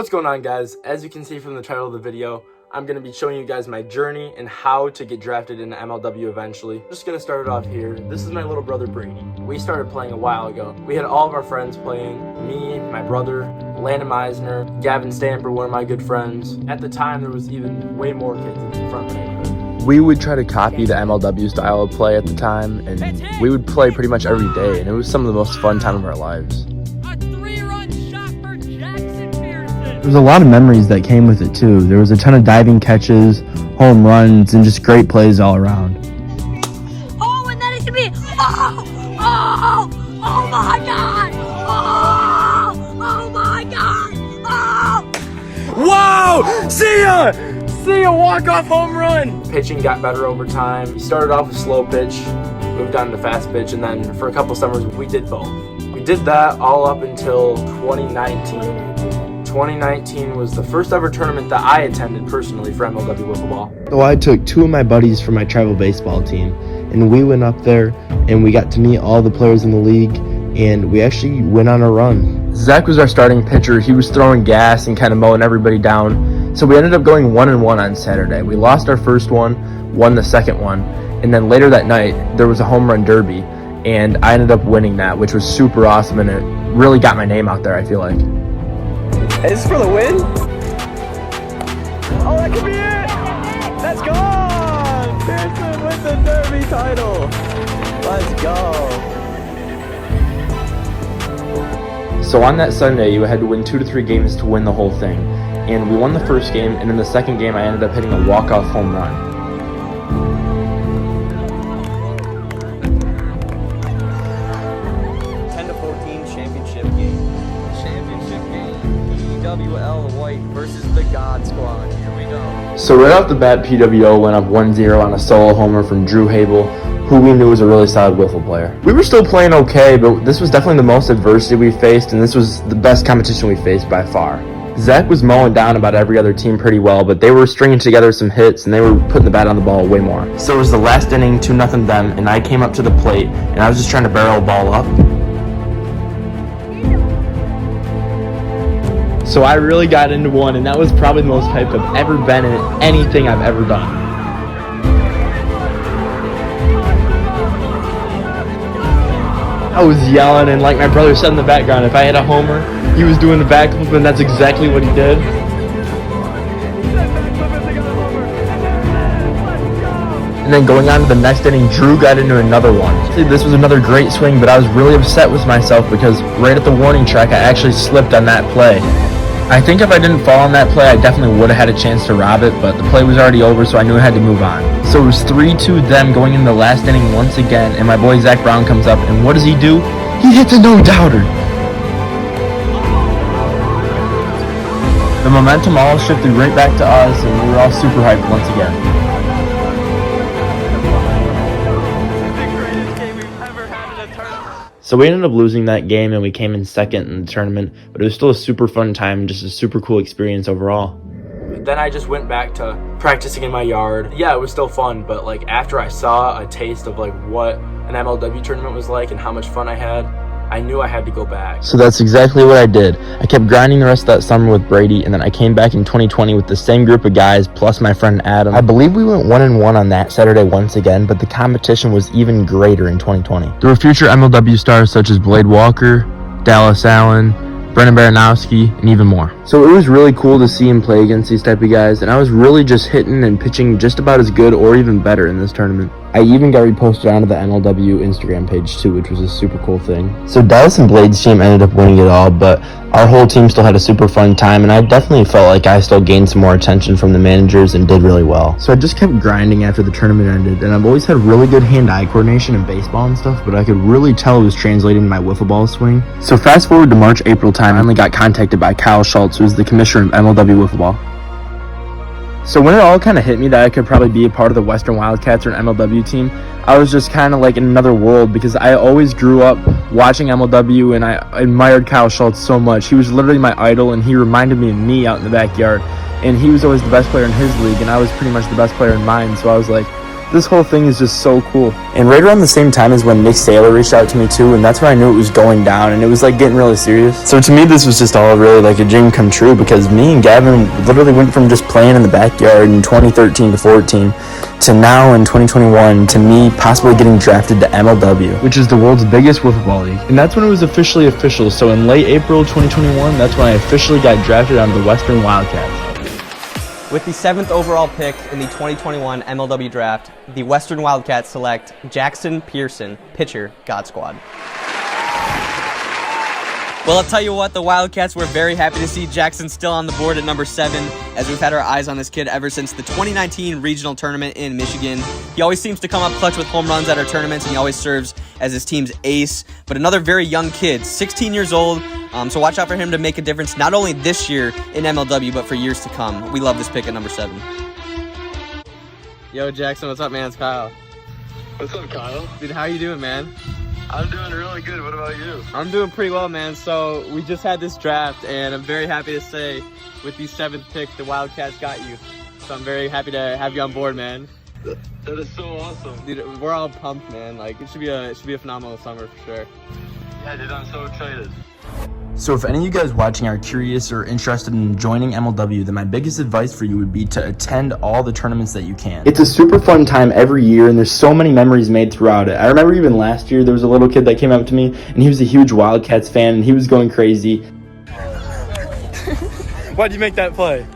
What's going on, guys? As you can see from the title of the video, I'm going to be showing you guys my journey and how to get drafted into MLW eventually. Just going to start it off here. This is my little brother Brady. We started playing a while ago. We had all of our friends playing. Me, my brother, Landon Meisner, Gavin Stamper, one of my good friends. At the time, there was even way more kids in the front neighborhood. We would try to copy the MLW style of play at the time, and we would play pretty much every day, and it was some of the most fun time of our lives. There's a lot of memories that came with it too. There was a ton of diving catches, home runs, and just great plays all around. Oh, and then it could be, oh my God, oh my God, oh. Wow! See ya, walk-off home run! Pitching got better over time. We started off with slow pitch, moved on to fast pitch, and then for a couple summers, we did both. We did that all up until 2019. 2019 was the first ever tournament that I attended personally for MLW Wiffle Ball. So I took two of my buddies from my travel baseball team, and we went up there, and we got to meet all the players in the league, and we actually went on a run. Zach was our starting pitcher. He was throwing gas and kind of mowing everybody down. So we ended up going 1-1 on Saturday. We lost our first one, won the second one, and then later that night, there was a home run derby, and I ended up winning that, which was super awesome, and it really got my name out there, I feel like. Is this for the win? Oh, that could be it! Let's go! Pearson with the Derby title! Let's go! So on that Sunday, you had to win 2 to 3 games to win the whole thing. And we won the first game, and in the second game, I ended up hitting a walk-off home run. Versus the God Squad. Here we go. So right off the bat, PWO went up 1-0 on a solo homer from Drew Habel, who we knew was a really solid wiffle player. We were still playing okay, but this was definitely the most adversity we faced, and this was the best competition we faced by far. Zach was mowing down about every other team pretty well, but they were stringing together some hits, and they were putting the bat on the ball way more. So it was the last inning, 2-0 them, and I came up to the plate, and I was just trying to barrel a ball up. So I really got into one, and that was probably the most hyped I've ever been in anything I've ever done. I was yelling, and like my brother said in the background, if I had a homer, he was doing the backflip, and that's exactly what he did. And then going on to the next inning, Drew got into another one. See, this was another great swing, but I was really upset with myself because right at the warning track, I actually slipped on that play. I think if I didn't fall on that play, I definitely would have had a chance to rob it, but the play was already over, so I knew I had to move on. So it was 3-2 them going into the last inning once again, and my boy Zach Brown comes up, and what does he do? He hits a no-doubter. The momentum all shifted right back to us, and we were all super hyped once again. So we ended up losing that game, and we came in second in the tournament, but it was still a super fun time, just a super cool experience overall. Then I just went back to practicing in my yard. Yeah, it was still fun, but like after I saw a taste of like what an MLW tournament was like and how much fun I had, I knew I had to go back. So that's exactly what I did. I kept grinding the rest of that summer with Brady, and then I came back in 2020 with the same group of guys, plus my friend Adam. I believe we went 1-1 on that Saturday once again, but the competition was even greater in 2020. There were future MLW stars such as Blade Walker, Dallas Allen, Brennan Baranowski, and even more. So it was really cool to see him play against these type of guys, and I was really just hitting and pitching just about as good or even better in this tournament. I even got reposted onto the MLW Instagram page too, which was a super cool thing. So Dallas and Blade's team ended up winning it all, but our whole team still had a super fun time, and I definitely felt like I still gained some more attention from the managers and did really well. So I just kept grinding after the tournament ended, and I've always had really good hand-eye coordination in baseball and stuff, but I could really tell it was translating my wiffle ball swing. So fast forward to March-April time, I finally got contacted by Kyle Schultz, who's the commissioner of MLW Wiffle Ball. So when it all kind of hit me that I could probably be a part of the Western Wildcats or an MLW team, I was just kind of like in another world because I always grew up watching MLW and I admired Kyle Schultz so much. He was literally my idol, and he reminded me of me out in the backyard. And he was always the best player in his league, and I was pretty much the best player in mine. So I was like, This whole thing is just so cool. And right around the same time is when Nick Saylor reached out to me too, and that's when I knew it was going down, and it was like getting really serious. So to me, this was just all really like a dream come true, because me and Gavin literally went from just playing in the backyard in 2013 to 14 to now in 2021 to me possibly getting drafted to MLW, which is the world's biggest wiffle ball league. And that's when it was officially official. So in late April 2021, that's when I officially got drafted onto the Western Wildcats. With the 7th overall pick in the 2021 MLW draft, the Western Wildcats select Ig-jaxen.pearson, pitcher, God Squad. Well, I'll tell you what, the Wildcats were very happy to see Jackson still on the board at number 7, as we've had our eyes on this kid ever since the 2019 regional tournament in Michigan. He always seems to come up clutch with home runs at our tournaments, and he always serves as his team's ace. But another very young kid, 16 years old, so watch out for him to make a difference not only this year in MLW, but for years to come. We love this pick at number 7. Yo, Jackson, what's up, man? It's Kyle. What's up, Kyle? Dude, how you doing, man? I'm doing really good. What about you? I'm doing pretty well, man. So we just had this draft, and I'm very happy to say with the 7th pick, the Wildcats got you. So I'm very happy to have you on board, man. That is so awesome. Dude, we're all pumped, man. Like, it should be a phenomenal summer for sure. Yeah, dude, I'm so excited. So if any of you guys watching are curious or interested in joining MLW, then my biggest advice for you would be to attend all the tournaments that you can. It's a super fun time every year, and there's so many memories made throughout it. I remember even last year, there was a little kid that came up to me, and he was a huge Wildcats fan, and he was going crazy. Why'd you make that play?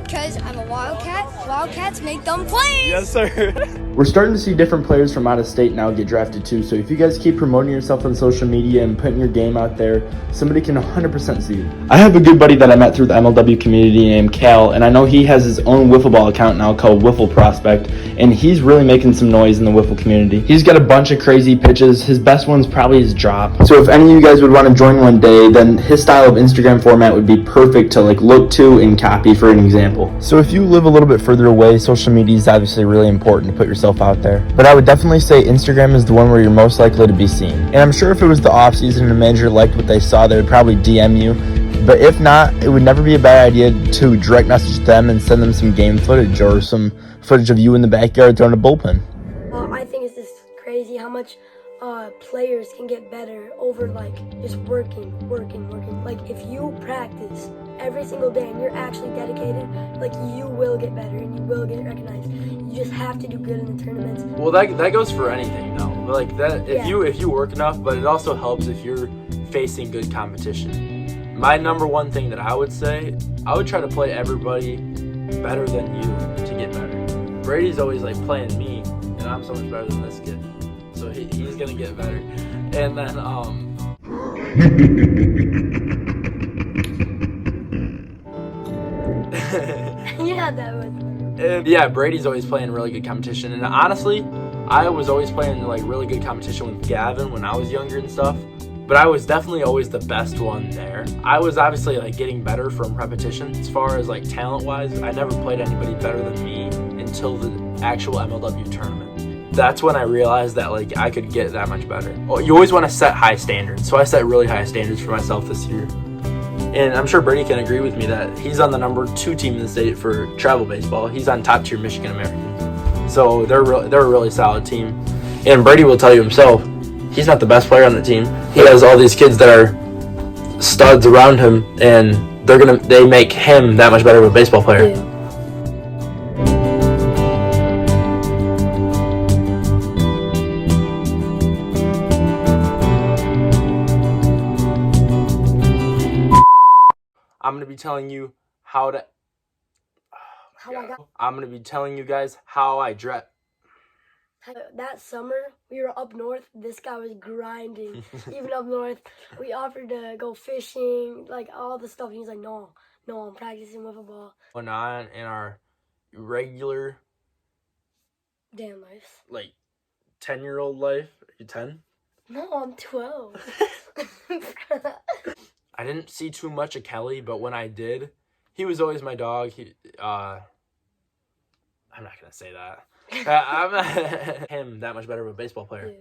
Because I'm a Wildcat. Wildcats make them plays. Yes, sir. We're starting to see different players from out of state now get drafted too, so if you guys keep promoting yourself on social media and putting your game out there, somebody can 100% see you. I have a good buddy that I met through the MLW community named Cal, and I know he has his own wiffle ball account now called Wiffle Prospect, and he's really making some noise in the wiffle community. He's got a bunch of crazy pitches. His best one's probably his drop. So if any of you guys would want to join one day, then his style of Instagram format would be perfect to like look to and copy for an example. So if you live a little bit further away, social media is obviously really important to put yourself out there. But I would definitely say Instagram is the one where you're most likely to be seen. And I'm sure if it was the off season and a manager liked what they saw, they would probably DM you. But if not, it would never be a bad idea to direct message them and send them some game footage or some footage of you in the backyard throwing a bullpen. I think it's just crazy how much players can get better over like just working. Like if you practice every single day and you're actually dedicated, like you will get better and you will get recognized. You just have to do good in the tournaments. Well, that goes for anything, though. Like that, if you work enough, but it also helps if you're facing good competition. My number one thing that I would say, I would try to play everybody better than you to get better. Brady's always like playing me, and I'm so much better than this kid, so he's gonna get better. And then Yeah, that was. And yeah, Brady's always playing really good competition, and honestly, I was always playing like really good competition with Gavin when I was younger and stuff. But I was definitely always the best one there. I was obviously like getting better from repetition. As far as like talent-wise, I never played anybody better than me until the actual MLW tournament. That's when I realized that like I could get that much better. Well, you always want to set high standards, so I set really high standards for myself this year. And I'm sure Brady can agree with me that he's on the number 2 team in the state for travel baseball. He's on top tier Michigan Americans. So they're a really solid team. And Brady will tell you himself, he's not the best player on the team. He has all these kids that are studs around him, and they make him that much better of a baseball player. Yeah. I'm gonna be telling you how to. I'm gonna be telling you guys how I dress. That summer, we were up north. This guy was grinding. Even up north, we offered to go fishing, like all the stuff. And he's like, no, I'm practicing with a ball. Went on in our regular, Damn life. like, 10-year-old life. Are you 10? No, I'm 12. I didn't see too much of Kelly, but when I did, he was always my dog. I'm not gonna say that. I'm him that much better of a baseball player. Yeah.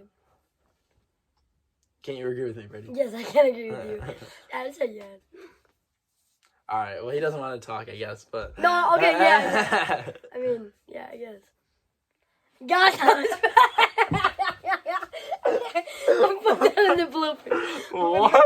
Can't you agree with me, Brady? Yes, I can agree with you. I said yes. All right. Well, he doesn't want to talk, I guess, but No, okay, yeah. I mean, yeah, I guess. Gosh, that was I'm putting that in the bloopers. What?